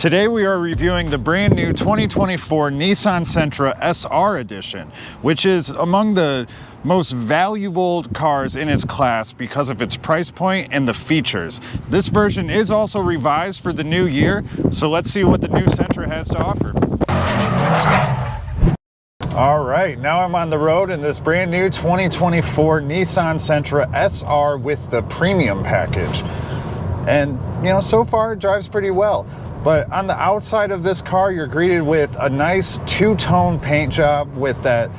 Today we are reviewing the brand new 2024 Nissan Sentra SR Edition, which is among the most valuable cars in its class because of its price point and the features. This version is also revised for the new year, so let's see what the new Sentra has to offer. All right, now I'm on the road in this brand new 2024 Nissan Sentra SR with the premium package. And, you know, so far it drives pretty well. But on the outside of this car, you're greeted with a nice two-tone paint job with that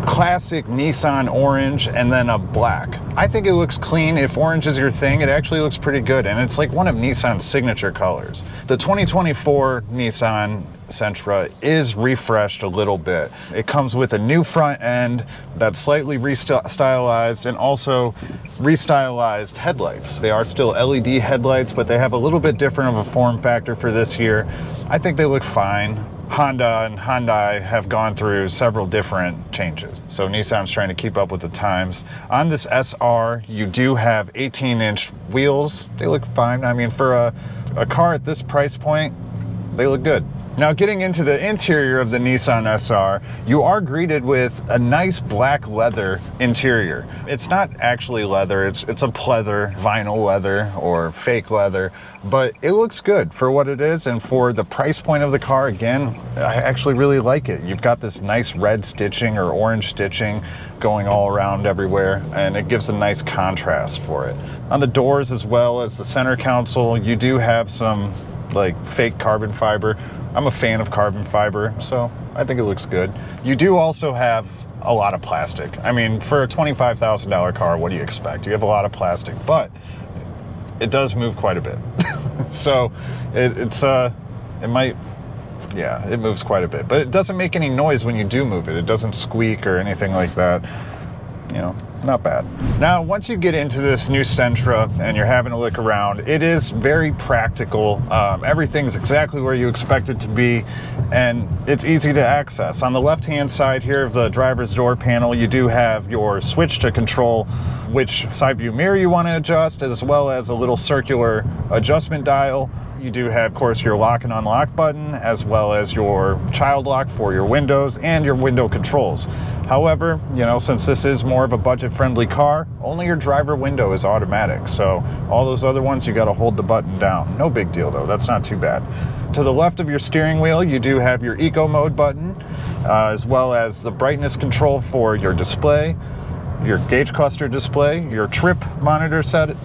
classic Nissan orange and then a black. I think it looks clean. If orange is your thing, it actually looks pretty good. And it's like one of Nissan's signature colors. The 2024 Nissan Sentra is refreshed a little bit. It comes with a new front end that's slightly restylized and also restylized headlights. They are still LED headlights, but they have a little bit different of a form factor for this year. I think they look fine. Honda and Hyundai have gone through several different changes, so Nissan's trying to keep up with the times. On this SR, you do have 18-inch wheels. They look fine. I mean, for a car at this price point, they look good. Now, getting into the interior of the Nissan SR, you are greeted with a nice black leather interior. It's not actually leather, it's a pleather, vinyl leather or fake leather, but it looks good for what it is, and for the price point of the car, again, I actually really like it. You've got this nice red stitching or orange stitching going all around everywhere, and it gives a nice contrast for it. On the doors as well as the center console, you do have some like fake carbon fiber. I'm a fan of carbon fiber, so I think it looks good. You do also have a lot of plastic. I mean, for a $25,000 car, what do you expect? You have a lot of plastic, but it does move quite a bit. So it moves quite a bit, but it doesn't make any noise when you do move it. It doesn't squeak or anything like that. You know, not bad. Now, once you get into this new Sentra and you're having a look around, it is very practical. Everything's exactly where you expect it to be, and it's easy to access. On the left-hand side here of the driver's door panel, you do have your switch to control which side view mirror you want to adjust, as well as a little circular adjustment dial. You do have, of course, your lock and unlock button, as well as your child lock for your windows and your window controls. However, you know, since this is more of a budget-friendly car, only your driver window is automatic. So all those other ones, you got to hold the button down. No big deal, though. That's not too bad. To the left of your steering wheel, you do have your eco mode button, as well as the brightness control for your display, your gauge cluster display, your trip monitor set,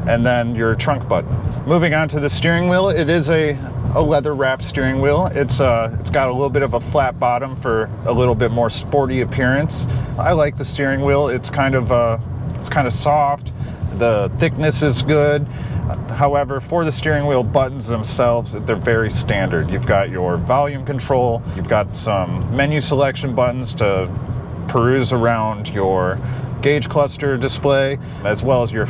and then your trunk button. Moving on to the steering wheel, it is a leather wrapped steering wheel. It's got a little bit of a flat bottom for a little bit more sporty appearance. I like the steering wheel. It's kind of soft. The thickness is good. However, for the steering wheel buttons themselves, they're very standard. You've got your volume control. You've got some menu selection buttons to peruse around your gauge cluster display, as well as your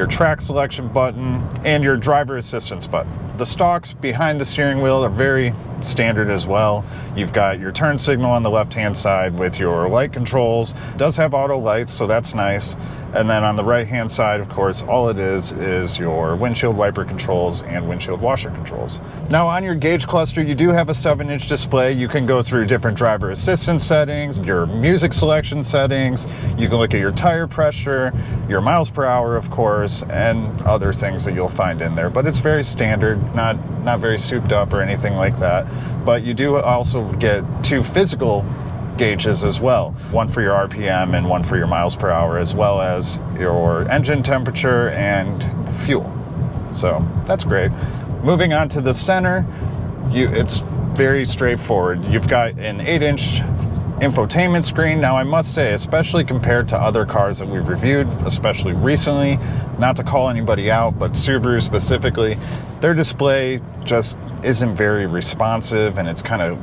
track selection button and your driver assistance button. The stalks behind the steering wheel are very standard as well. You've got your turn signal on the left-hand side with your light controls. It does have auto lights, so that's nice. And then on the right-hand side, of course, all it is your windshield wiper controls and windshield washer controls. Now, on your gauge cluster, you do have a 7-inch display. You can go through different driver assistance settings, your music selection settings. You can look at your tire pressure, your miles per hour, of course, and other things that you'll find in there. But it's very standard, not very souped up or anything like that. But you do also get 2 physical gauges as well, one for your RPM and one for your miles per hour, as well as your engine temperature and fuel. So that's great. Moving on to the center, it's very straightforward. You've got an 8-inch infotainment screen. Now, I must say, especially compared to other cars that we've reviewed, especially recently, not to call anybody out, but Subaru specifically, their display just isn't very responsive, and it's kind of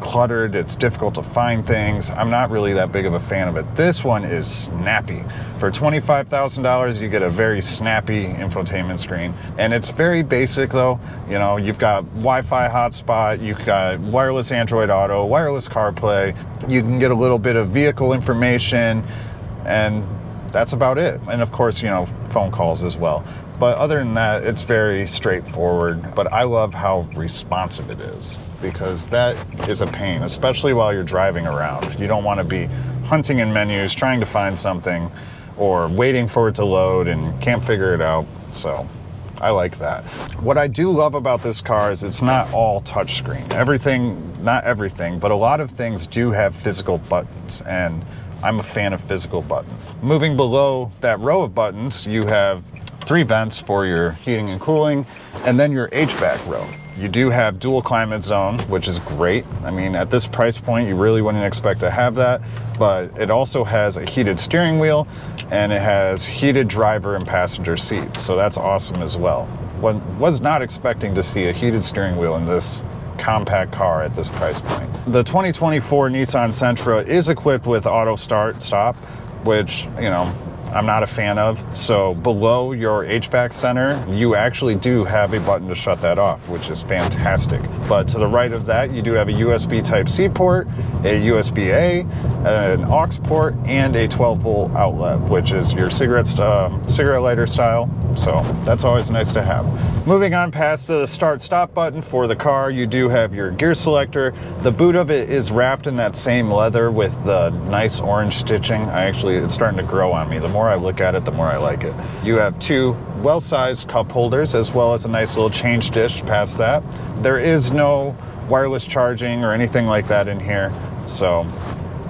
cluttered. It's difficult to find things. I'm not really that big of a fan of it. This one is snappy. For $25,000, you get a very snappy infotainment screen, and it's very basic though. You know, you've got Wi-Fi hotspot, you've got wireless Android Auto, wireless CarPlay. You can get a little bit of vehicle information, and that's about it. And of course, you know, phone calls as well. But other than that, it's very straightforward. But I love how responsive it is, because that is a pain, especially while you're driving around. You don't want to be hunting in menus, trying to find something, or waiting for it to load and can't figure it out. So I like that. What I do love about this car is it's not all touchscreen. Not everything, but a lot of things do have physical buttons, and I'm a fan of physical buttons. Moving below that row of buttons, you have 3 vents for your heating and cooling, and then your HVAC row. You do have dual climate zone, which is great. I mean, at this price point, you really wouldn't expect to have that, but it also has a heated steering wheel, and it has heated driver and passenger seats. So that's awesome as well. Was not expecting to see a heated steering wheel in this compact car at this price point. The 2024 Nissan Sentra is equipped with auto start stop, which, you know, I'm not a fan of. So below your HVAC center, you actually do have a button to shut that off, which is fantastic. But to the right of that, you do have a USB Type-C port, a USB-A, an aux port, and a 12-volt outlet, which is your cigarette lighter style. So that's always nice to have. Moving on past the start-stop button for the car, you do have your gear selector. The boot of it is wrapped in that same leather with the nice orange stitching. It's starting to grow on me. The more I look at it, the more I like it. You have 2 well-sized cup holders, as well as a nice little change dish past that. There is no wireless charging or anything like that in here, so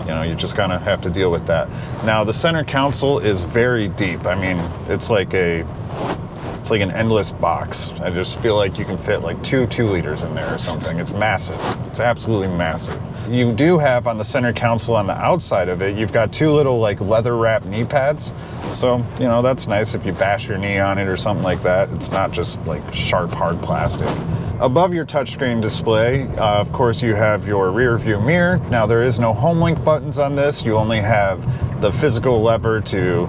you know, you just kind of have to deal with that. Now, the center console is very deep. I mean, it's like an endless box. I just feel like you can fit like 2 2-liters in there or something. It's massive. It's absolutely massive. You do have on the center console, on the outside of it, you've got 2 little like leather wrap knee pads. So, you know, that's nice if you bash your knee on it or something like that. It's not just like sharp, hard plastic. Above your touchscreen display, of course, you have your rear view mirror. Now, there is no home link buttons on this. You only have the physical lever to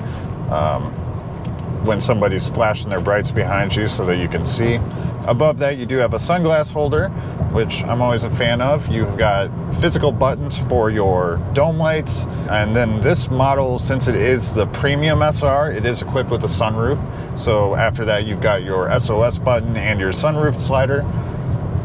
when somebody's flashing their brights behind you so that you can see. Above that, you do have a sunglass holder, which I'm always a fan of. You've got physical buttons for your dome lights. And then this model, since it is the premium SR, it is equipped with a sunroof. So after that, you've got your SOS button and your sunroof slider.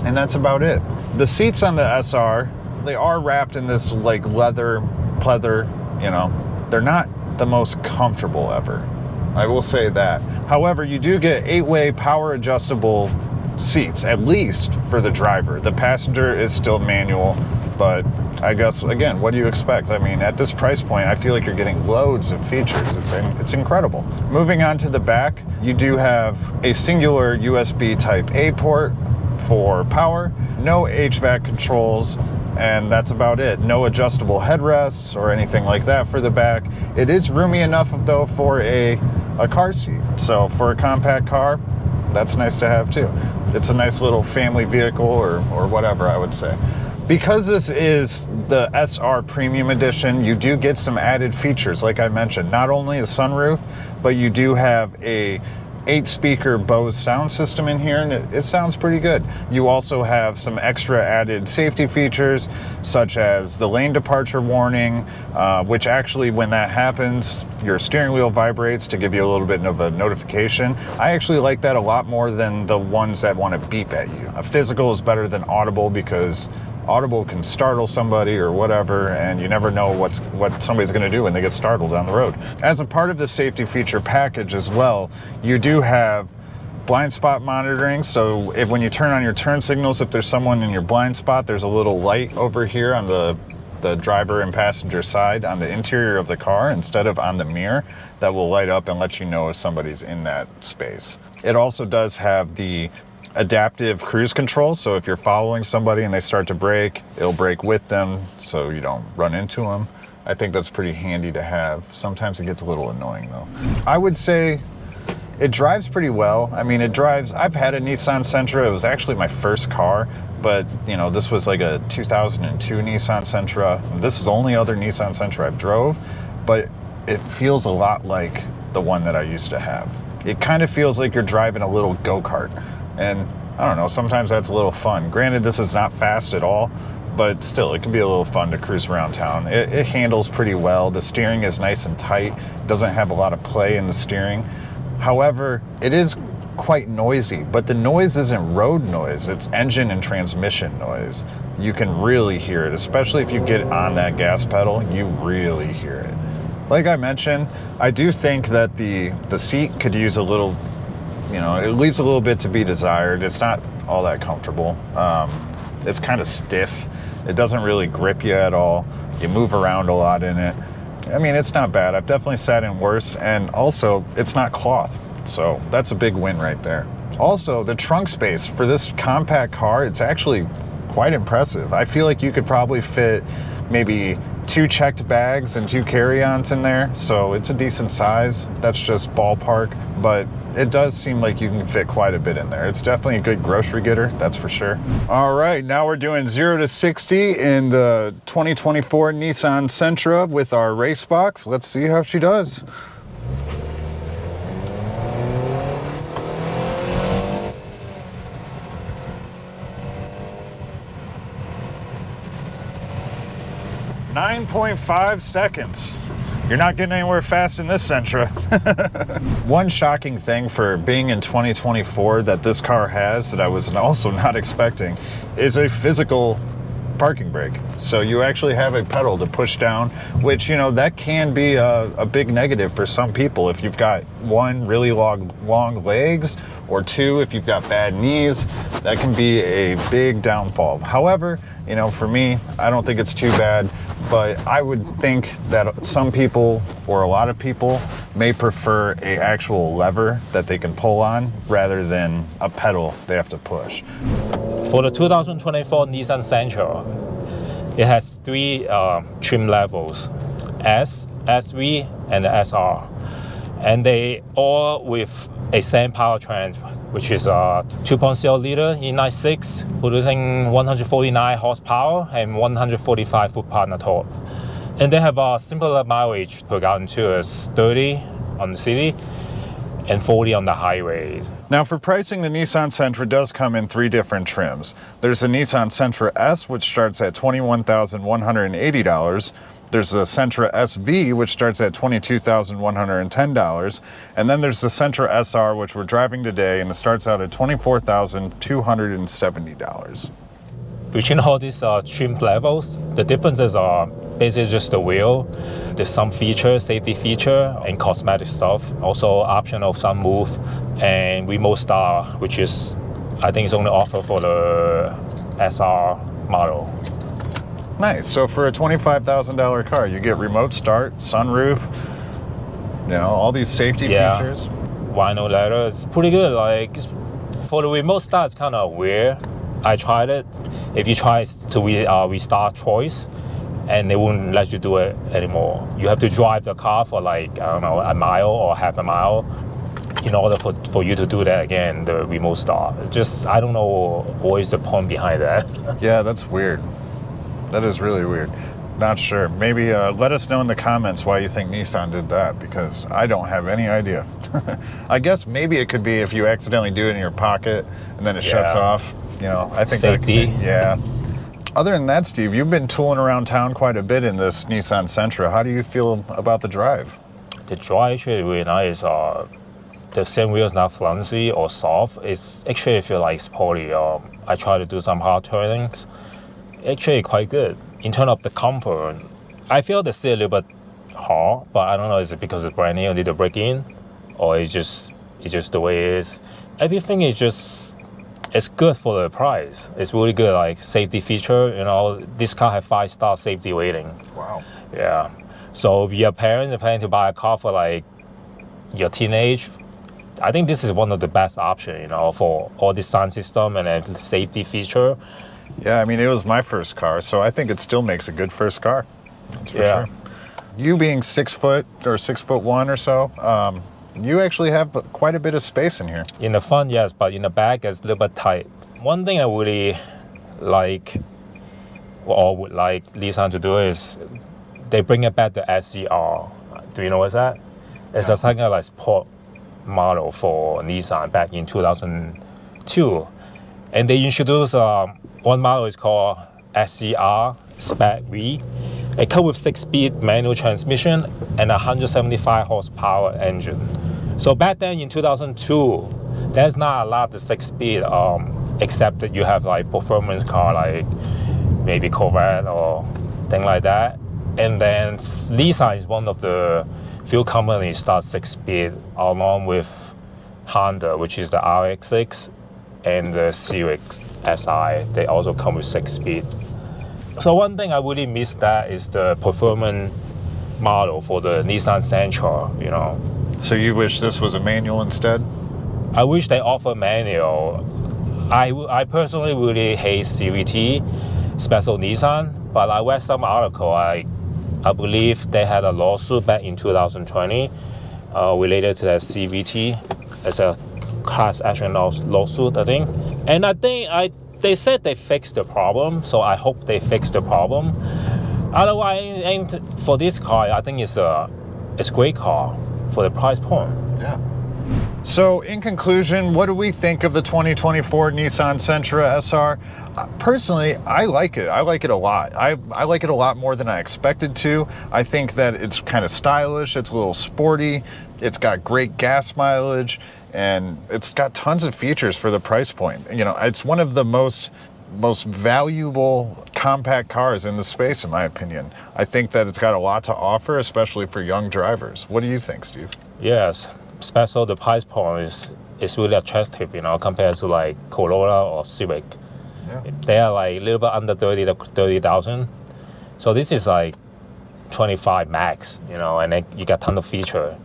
And that's about it. The seats on the SR, they are wrapped in this like leather pleather, you know. They're not the most comfortable ever, I will say that. However, you do get 8-way power adjustable seats, at least for the driver. The passenger is still manual, but I guess, again, what do you expect? I mean, at this price point, I feel like you're getting loads of features. It's incredible. Moving on to the back, you do have a singular USB Type-A port for power, no HVAC controls, and that's about it. No adjustable headrests or anything like that for the back. It is roomy enough, though, for a car seat. So for a compact car, that's nice to have too. It's a nice little family vehicle or whatever, I would say. Because this is the SR Premium Edition, you do get some added features, like I mentioned. Not only a sunroof, but you do have a 8-speaker Bose sound system in here, and it sounds pretty good. You also have some extra added safety features, such as the lane departure warning, which actually, when that happens, your steering wheel vibrates to give you a little bit of a notification. I actually like that a lot more than the ones that want to beep at you. A physical is better than audible, because audible can startle somebody or whatever, and you never know what somebody's going to do when they get startled on the road. As a part of the safety feature package as well, you do have blind spot monitoring. So when you turn on your turn signals, if there's someone in your blind spot, there's a little light over here on the driver and passenger side on the interior of the car instead of on the mirror that will light up and let you know if somebody's in that space. It also does have the adaptive cruise control, so if you're following somebody and they start to brake, it'll brake with them so you don't run into them. I think that's pretty handy to have. Sometimes it gets a little annoying though. I would say it drives pretty well. I mean, I've had a Nissan Sentra. It was actually my first car, but you know, this was like a 2002 Nissan Sentra. This is the only other Nissan Sentra I've drove, but it feels a lot like the one that I used to have. It kind of feels like you're driving a little go-kart. And I don't know, sometimes that's a little fun. Granted, this is not fast at all, but still, it can be a little fun to cruise around town. It handles pretty well. The steering is nice and tight. Doesn't have a lot of play in the steering. However, it is quite noisy, but the noise isn't road noise. It's engine and transmission noise. You can really hear it, especially if you get on that gas pedal, you really hear it. Like I mentioned, I do think that the seat could use a little, it leaves a little bit to be desired. It's not all that comfortable. It's kind of stiff. It doesn't really grip you at all. You move around a lot in it. I mean, it's not bad. I've definitely sat in worse, and also it's not cloth. So that's a big win right there. Also, the trunk space for this compact car, it's actually quite impressive. I feel like you could probably fit maybe 2 checked bags and 2 carry-ons in there. So it's a decent size. That's just ballpark, but it does seem like you can fit quite a bit in there. It's definitely a good grocery getter, that's for sure. All right, now we're doing 0 to 60 in the 2024 Nissan Sentra with our race box. Let's see how she does. .5 seconds. You're not getting anywhere fast in this Sentra. One shocking thing for being in 2024 that this car has that I was also not expecting is a physical parking brake. So you actually have a pedal to push down, which, that can be a big negative for some people if you've got 1, really long legs, or 2, if you've got bad knees. That can be a big downfall. However, for me, I don't think it's too bad, but I would think that some people, or a lot of people, may prefer a actual lever that they can pull on rather than a pedal they have to push. For the 2024 Nissan Sentra, it has 3 trim levels: S, SV, and the SR. And they all with a same powertrain, which is a 2.0 liter E96, producing 149 horsepower and 145 foot-pound torque. And they have a similar mileage per gallon too, as 30 on the city and 40 on the highways. Now for pricing, the Nissan Sentra does come in 3 different trims. There's the Nissan Sentra S, which starts at $21,180. There's the Sentra SV, which starts at $22,110. And then there's the Sentra SR, which we're driving today, and it starts out at $24,270. Between all these trim levels, the differences are basically just the wheel. There's some features, safety feature, and cosmetic stuff. Also optional sunroof and remote start, which is, I think, is only offered for the SR model. Nice. So for a $25,000 car, you get remote start, sunroof, all these safety features. Vinyl leather is pretty good. Like, for the remote start, it's kind of weird. I tried it. If you try to restart choice, and they wouldn't let you do it anymore. You have to drive the car for a mile or half a mile in order for you to do that again, the remote start. It's just, I don't know what is the point behind that. Yeah, that's weird. That is really weird. Not sure. Maybe let us know in the comments why you think Nissan did that, because I don't have any idea. I guess maybe it could be if you accidentally do it in your pocket and then it shuts off. I think safety. That could be, yeah. Other than that, Steve, you've been tooling around town quite a bit in this Nissan Sentra. How do you feel about the drive? The drive actually really nice. The steering wheel is not flimsy or soft. It's actually feel like sporty. I try to do some hard turnings. Actually quite good. In terms of the comfort, I feel the seat a little bit hard, but I don't know, is it because it's brand new, need to break in, or it's just the way it is. Everything is just, it's good for the price. It's really good, like safety feature. This car has 5-star safety rating. Wow. Yeah. So if your parents are planning to buy a car for your teenage, I think this is one of the best options, for all the sound system and the safety feature. Yeah, I mean, it was my first car, so I think it still makes a good first car. That's for sure. You being 6 foot or 6'1" or so, you actually have quite a bit of space in here. In the front, yes, but in the back, it's a little bit tight. One thing I really like, or would like Nissan to do, is they bring it back to SCR. Do you know what's that? It's a kind of like sport model for Nissan back in 2002. And they introduced one model is called SCR Spec V. It comes with 6-speed manual transmission and a 175 horsepower engine. So back then in 2002, there's not a lot of 6-speed, except that you have like performance car like maybe Corvette or thing like that. And then Nissan is one of the few companies that 6-speed, along with Honda, which is the RX-6, and the Civic Si. They also come with 6-speed. So one thing I really miss that is the performance model for the Nissan Sentra, you know. So you wish this was a manual instead? I wish they offer manual. I personally really hate CVT, special Nissan, but I read some article. I believe they had a lawsuit back in 2020 related to that CVT. It's a class action lawsuit, I think. And I think they said they fixed the problem, so I hope they fixed the problem. Otherwise, for this car, I think it's a great car for the price point. Yeah. So in conclusion, what do we think of the 2024 Nissan Sentra SR? Personally, I like it. I like it a lot. I like it a lot more than I expected to. I think that it's kind of stylish. It's a little sporty. It's got great gas mileage, and it's got tons of features for the price point. You know, it's one of the most valuable compact cars in the space, in my opinion. I think that it's got a lot to offer, especially for young drivers. What do you think, Steve? Yes, especially the price point is really attractive, you know, compared to like Corolla or Civic. Yeah. They are like a little bit under 30,000. So this is like 25 max, you know, and then you got ton of feature.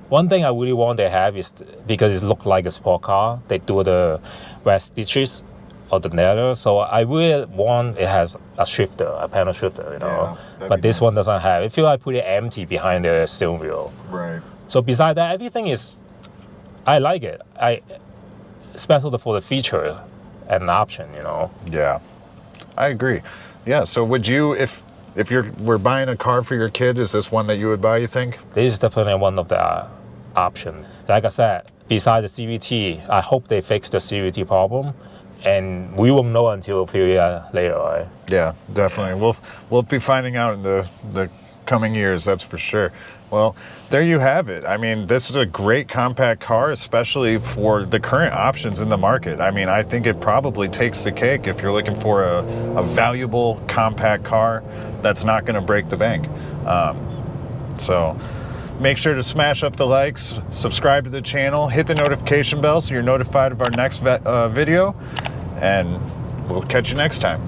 One thing I really want to have is, because it looks like a sport car, they do the red stitches or the leather. So I really want it has a shifter, a panel shifter, you know. Yeah, but this nice. one doesn't have. It feels like pretty empty behind the steering wheel. Right. So beside that, everything is, I like it. Especially for the feature and an option, you know. Yeah, I agree. Yeah. So would you, if we're buying a car for your kid, is this one that you would buy, you think? This is definitely one of the options. Like I said, beside the CVT, I hope they fix the CVT problem, and we won't know until a few years later, right? Yeah, definitely. Yeah. We'll be finding out in the coming years, that's for sure. Well, there you have it. I mean, this is a great compact car, especially for the current options in the market. I mean, I think it probably takes the cake if you're looking for a valuable compact car that's not going to break the bank. So make sure to smash up the likes, subscribe to the channel, hit the notification bell so you're notified of our next video, and we'll catch you next time.